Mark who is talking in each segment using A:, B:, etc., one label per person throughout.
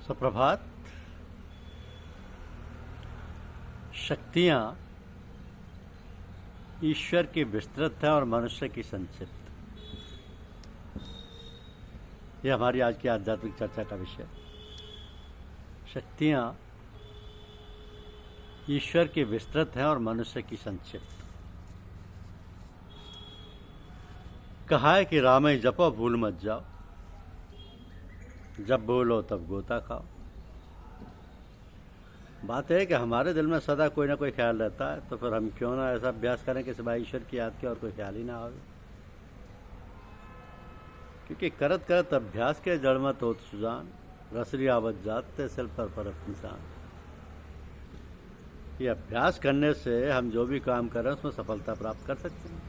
A: सुप्रभात। शक्तियाँ ईश्वर की विस्तृत है और मनुष्य की संक्षिप्त। यह हमारी आज की आध्यात्मिक चर्चा का विषय। शक्तियाँ ईश्वर की विस्तृत है और मनुष्य की संक्षिप्त। कहा है कि राम जपो भूल मत जाओ, जब बोलो तब गोता खाओ। बात है कि हमारे दिल में सदा कोई ना कोई ख्याल रहता है, तो फिर हम क्यों ना ऐसा अभ्यास करें कि सिवाय ईश्वर की याद के और कोई ख्याल ही ना आवे। क्योंकि करत करत अभ्यास के जड़ मत होत सुजान, रसरी आवत जाते सिल पर परत निशान। ये अभ्यास करने से हम जो भी काम करें उसमें सफलता प्राप्त कर सकते हैं।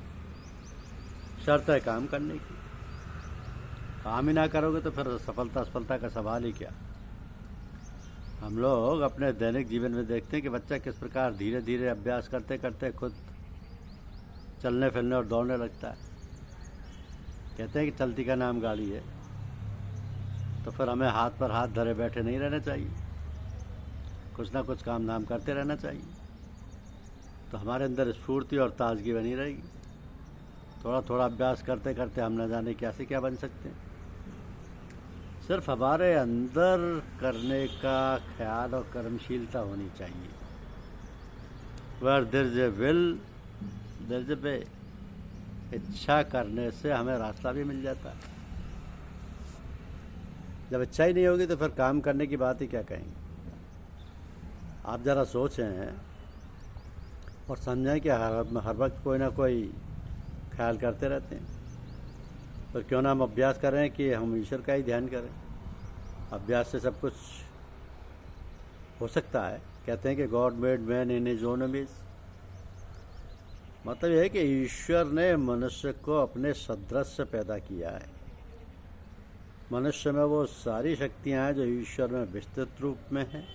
A: शर्त है काम करने की। काम ही ना करोगे तो फिर सफलता का सवाल ही क्या। हम लोग अपने दैनिक जीवन में देखते हैं कि बच्चा किस प्रकार धीरे धीरे अभ्यास करते करते खुद चलने फिरने और दौड़ने लगता है। कहते हैं कि चलती का नाम गाड़ी है, तो फिर हमें हाथ पर हाथ धरे बैठे नहीं रहना चाहिए, कुछ ना कुछ काम धाम करते रहना चाहिए। तो हमारे अंदर स्फूर्ति और ताजगी बनी रहेगी। थोड़ा थोड़ा अभ्यास करते करते हम न जाने क्या से क्या बन सकते हैं। सिर्फ हमारे अंदर करने का ख्याल और कर्मशीलता होनी चाहिए। Where there is a will, there is a way। इच्छा करने से हमें रास्ता भी मिल जाता है। जब इच्छा ही नहीं होगी तो फिर काम करने की बात ही क्या कहेंगे। आप ज़रा सोचें और समझें कि हर वक्त कोई ना कोई ख्याल करते रहते हैं। तो क्यों ना हम अभ्यास करें कि हम ईश्वर का ही ध्यान करें। अभ्यास से सब कुछ हो सकता है। कहते हैं कि God made man in his own image. मतलब यह है कि ईश्वर ने मनुष्य को अपने सदृश से पैदा किया है। मनुष्य में वो सारी शक्तियां हैं जो ईश्वर में विस्तृत रूप में हैं,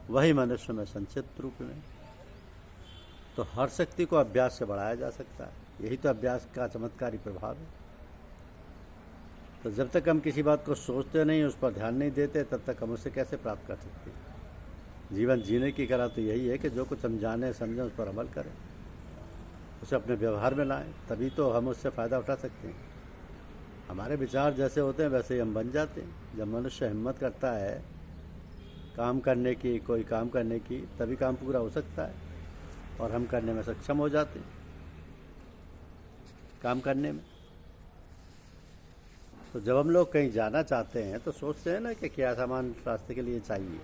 A: वही मनुष्य में संक्षिप्त रूप में। तो हर शक्ति को अभ्यास से बढ़ाया जा सकता है। यही तो अभ्यास का चमत्कारी प्रभाव है। तो जब तक हम किसी बात को सोचते नहीं, उस पर ध्यान नहीं देते, तब तक हम उसे कैसे प्राप्त कर सकते हैं। जीवन जीने की कला तो यही है कि जो कुछ हम जाने समझें उस पर अमल करें, उसे अपने व्यवहार में लाएं, तभी तो हम उससे फ़ायदा उठा सकते हैं। हमारे विचार जैसे होते हैं वैसे ही हम बन जाते हैं। जब मनुष्य हिम्मत करता है काम करने की, कोई काम करने की, तभी काम पूरा हो सकता है और हम करने में सक्षम हो जाते हैं। काम करने में तो जब हम लोग कहीं जाना चाहते हैं तो सोचते हैं ना कि क्या सामान रास्ते के लिए चाहिए,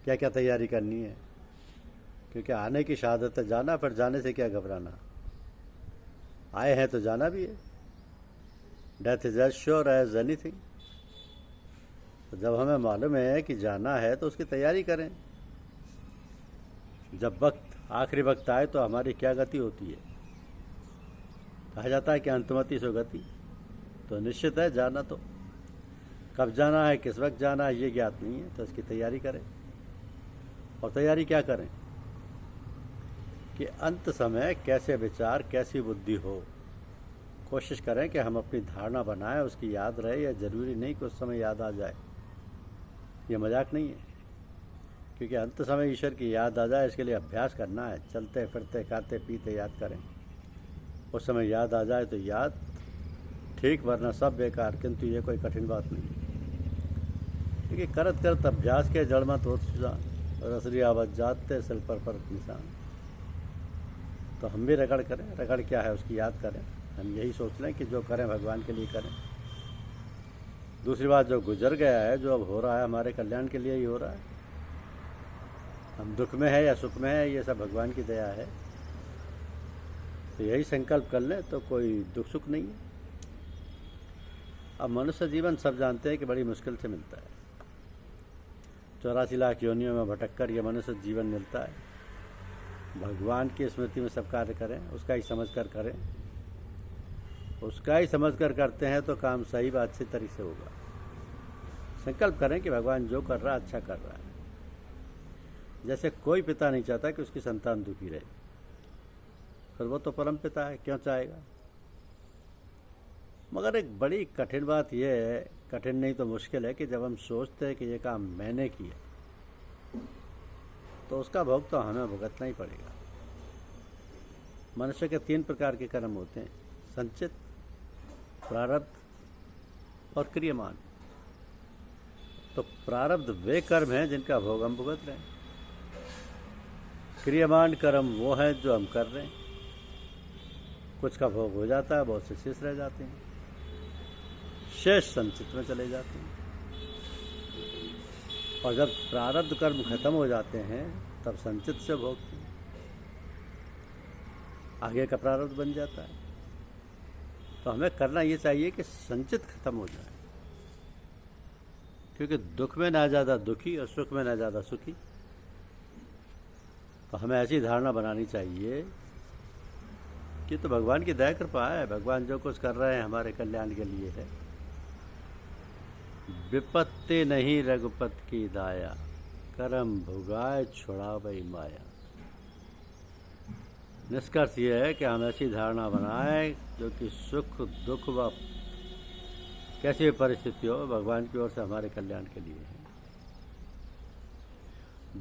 A: क्या क्या तैयारी करनी है। क्योंकि आने की शहादत है जाना, फिर जाने से क्या घबराना। आए हैं तो जाना भी है। Death is as sure as anything. तो जब हमें मालूम है कि जाना है तो उसकी तैयारी करें। जब वक्त आखिरी वक्त आए तो हमारी क्या गति होती है। कहा जाता है कि अंतमति सो गति। तो निश्चित है जाना, तो कब जाना है, किस वक्त जाना है, ये ज्ञात नहीं है। तो इसकी तैयारी करें। और तैयारी क्या करें कि अंत समय कैसे विचार, कैसी बुद्धि हो। कोशिश करें कि हम अपनी धारणा बनाएं, उसकी याद रहे। या जरूरी नहीं कि उस समय याद आ जाए, ये मजाक नहीं है। क्योंकि अंत समय ईश्वर की याद आ जाए, इसके लिए अभ्यास करना है। चलते फिरते खाते पीते याद करें। उस समय याद आ जाए तो याद ठीक, वरना सब बेकार। किंतु ये कोई कठिन बात नहीं है। क्योंकि करत करत अभ्यास के जड़ मत होत सुजान, रसरी आवत जाते सिल पर परत निशान। तो हम भी रगड़ करें। रगड़ क्या है उसकी याद करें। हम यही सोच लें कि जो करें भगवान के लिए करें। दूसरी बात, जो गुजर गया है, जो अब हो रहा है, हमारे कल्याण के लिए ही हो रहा है। हम दुख में है या सुख में है, ये सब भगवान की दया है। तो यही संकल्प कर लें तो कोई दुख सुख नहीं है। अब मनुष्य जीवन सब जानते हैं कि बड़ी मुश्किल से मिलता है। 84 लाख योनियों में भटक कर ये मनुष्य जीवन मिलता है। भगवान की स्मृति में सब कार्य करें, उसका ही समझ कर करें। उसका ही समझ कर करते हैं तो काम सही बात अच्छी तरीके से होगा। संकल्प करें कि भगवान जो कर रहा है अच्छा कर रहा है। जैसे कोई पिता नहीं चाहता कि उसकी संतान दुखी रहे, फिर वो तो परम पिता है, क्यों चाहेगा। मगर एक बड़ी कठिन बात यह है, कठिन नहीं तो मुश्किल है कि जब हम सोचते हैं कि ये काम मैंने किया तो उसका भोग तो हमें भुगतना ही पड़ेगा। मनुष्य के 3 प्रकार के कर्म होते हैं, संचित, प्रारब्ध और क्रियमान। तो प्रारब्ध वे कर्म हैं जिनका भोग हम भुगत रहे हैं, क्रियमान कर्म वो हैं जो हम कर रहे हैं। कुछ का भोग हो जाता है, बहुत से शेष रह जाते हैं, शेष संचित में चले जाते हैं। और जब प्रारब्ध कर्म खत्म हो जाते हैं तब संचित से भोगते हैं, आगे का प्रारब्ध बन जाता है। तो हमें करना ये चाहिए कि संचित खत्म हो जाए, क्योंकि दुख में ना ज़्यादा दुखी और सुख में ना ज़्यादा सुखी। तो हमें ऐसी धारणा बनानी चाहिए कि तो भगवान की दया कृपा है, भगवान जो कुछ कर रहे हैं हमारे कल्याण के लिए है। विपत्ति नहीं रघुपत की दाया, करम भुगाए छुड़ावै माया। निष्कर्ष ये है कि हम ऐसी धारणा बनाएं जो कि सुख दुख व कैसी भी परिस्थिति हो भगवान की ओर से हमारे कल्याण के लिए है।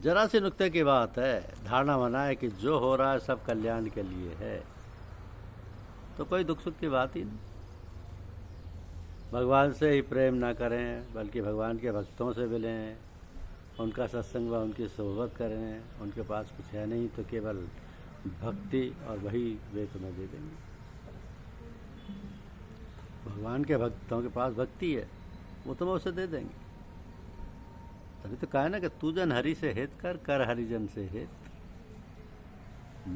A: जरा सी नुक्ते की बात है, धारणा बनाए कि जो हो रहा है सब कल्याण के लिए है, तो कोई दुख सुख की बात ही नहीं। भगवान से ही प्रेम ना करें बल्कि भगवान के भक्तों से मिलें, उनका सत्संग व उनकी सोहबत करें। उनके पास कुछ है नहीं तो केवल भक्ति, और वही वे तुम्हें दे देंगे। भगवान के भक्तों के पास भक्ति है, वो तुम्हें उसे दे देंगे। तभी तो कहा है ना कि तू जन हरि से हित कर, कर हरिजन से हित।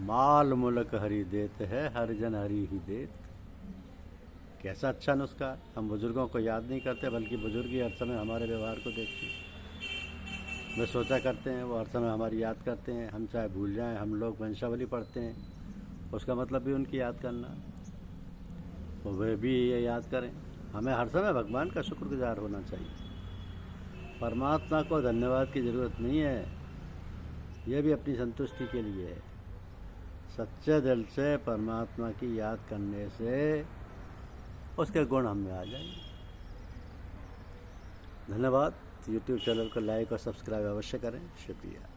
A: माल मुलक हरि देत है, हरिजन हरि ही देत। कैसा अच्छा नुस्खा। हम बुजुर्गों को याद नहीं करते बल्कि बुजुर्ग ही हर समय हमारे व्यवहार को देखते हैं, वे सोचा करते हैं, वो हर समय हमारी याद करते हैं। हम चाहे भूल जाएं, हम लोग वंशावली पढ़ते हैं, उसका मतलब भी उनकी याद करना, तो वे भी ये याद करें। हमें हर समय भगवान का शुक्रगुजार होना चाहिए। परमात्मा को धन्यवाद की ज़रूरत नहीं है, यह भी अपनी संतुष्टि के लिए है। सच्चे दिल से परमात्मा की याद करने से उसके गुण हम में आ जाएंगे। धन्यवाद। YouTube चैनल को लाइक और सब्सक्राइब अवश्य करें। शुक्रिया।